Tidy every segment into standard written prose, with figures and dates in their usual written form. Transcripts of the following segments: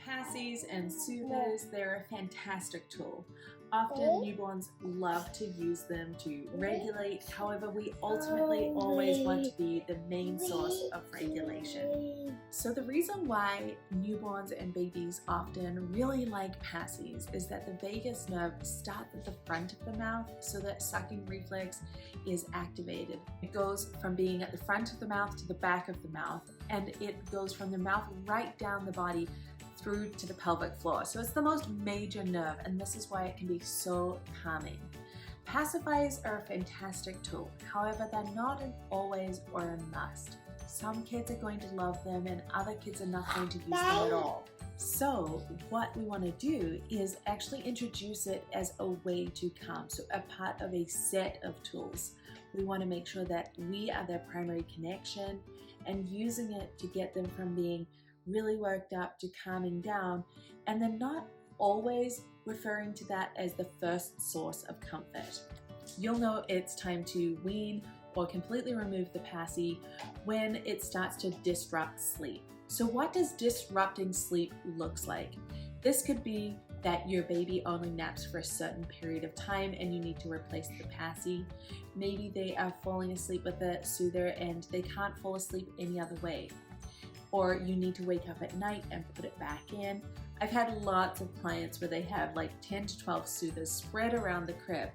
Pacis and soothers, they're a fantastic tool. Often newborns love to use them to regulate, however we ultimately always want to be the main source of regulation. So the reason why newborns and babies often really like Pacis is that the vagus nerve starts at the front of the mouth, so that sucking reflex is activated. It goes from being at the front of the mouth to the back of the mouth, and it goes from the mouth right down the body through to the pelvic floor. So it's the most major nerve, and this is why it can be so calming. Pacifiers are a fantastic tool. However, they're not an always or a must. Some kids are going to love them and other kids are not going to use them at all. So what we want to do is actually introduce it as a way to calm, so a part of a set of tools. We want to make sure that we are their primary connection, and using it to get them from being really worked up to calming down, and then not always referring to that as the first source of comfort. You'll know it's time to wean or completely remove the Paci when it starts to disrupt sleep. So what does disrupting sleep looks like? This could be that your baby only naps for a certain period of time and you need to replace the Paci. Maybe they are falling asleep with a soother and they can't fall asleep any other way. Or you need to wake up at night and put it back in. I've had lots of clients where they have like 10 to 12 soothers spread around the crib.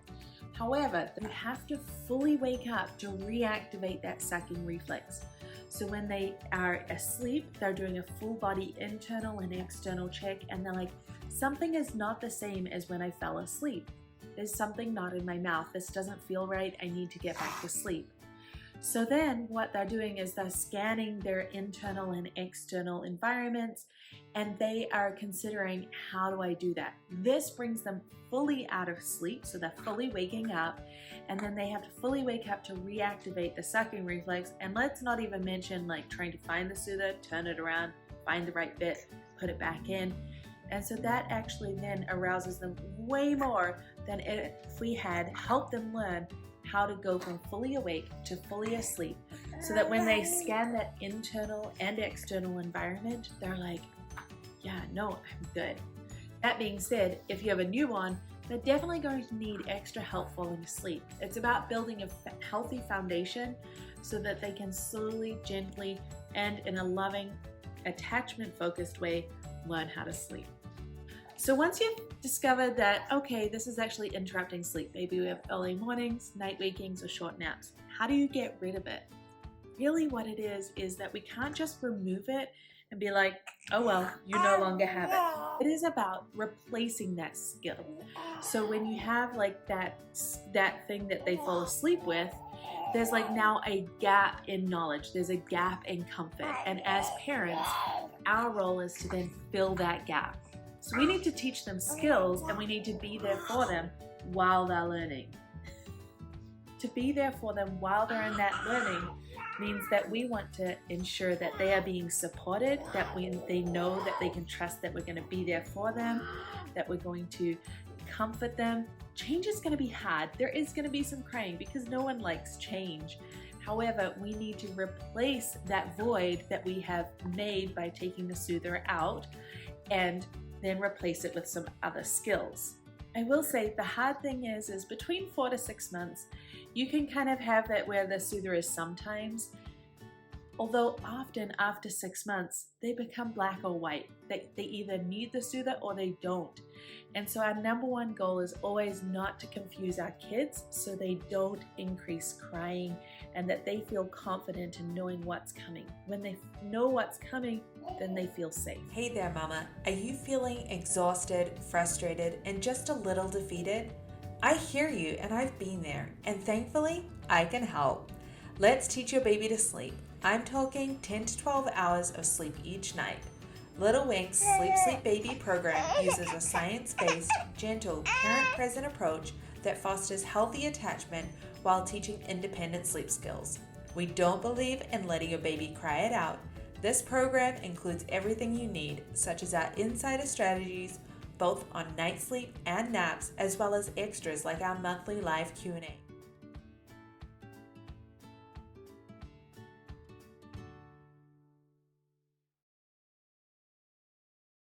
However, they have to fully wake up to reactivate that sucking reflex. So when they are asleep, they're doing a full body internal and external check, and they're like, something is not the same as when I fell asleep. There's something not in my mouth. This doesn't feel right. I need to get back to sleep. So then what they're doing is they're scanning their internal and external environments, and they are considering, how do I do that? This brings them fully out of sleep, so they're fully waking up, and then they have to fully wake up to reactivate the sucking reflex. And let's not even mention like trying to find the soother, turn it around, find the right bit, put it back in. And so that actually then arouses them way more than if we had helped them learn how to go from fully awake to fully asleep, so that when they scan that internal and external environment, they're like, yeah, no, I'm good. That being said, if you have a newborn, they're definitely going to need extra help falling asleep. It's about building a healthy foundation so that they can slowly, gently, and in a loving, attachment-focused way, learn how to sleep. So once you've discovered that, okay, this is actually interrupting sleep, maybe we have early mornings, night wakings, or short naps, how do you get rid of it? Really what it is that we can't just remove it and be like, oh well, you no longer have it. It is about replacing that skill. So when you have like that thing that they fall asleep with, there's like now a gap in knowledge, there's a gap in comfort. And as parents, our role is to then fill that gap. So we need to teach them skills, and we need to be there for them while they're learning. To be there for them while they're in that learning means that we want to ensure that they are being supported, that they know that they can trust that we're going to be there for them, that we're going to comfort them. Change is going to be hard. There is going to be some crying because no one likes change. However, we need to replace that void that we have made by taking the soother out, and then replace it with some other skills. I will say the hard thing is between 4 to 6 months, you can kind of have it where the soother is sometimes, although often after 6 months, they become black or white. They either need the soother or they don't. And so our number one goal is always not to confuse our kids so they don't increase crying, and that they feel confident in knowing what's coming. When they know what's coming, then they feel safe. Hey there, Mama. Are you feeling exhausted, frustrated, and just a little defeated? I hear you, and I've been there, and thankfully, I can help. Let's teach your baby to sleep. I'm talking 10 to 12 hours of sleep each night. Little Wink's Sleep Baby program uses a science-based, gentle, parent-present approach that fosters healthy attachment while teaching independent sleep skills. We don't believe in letting your baby cry it out. This program includes everything you need, such as our insider strategies, both on night sleep and naps, as well as extras like our monthly live Q&A.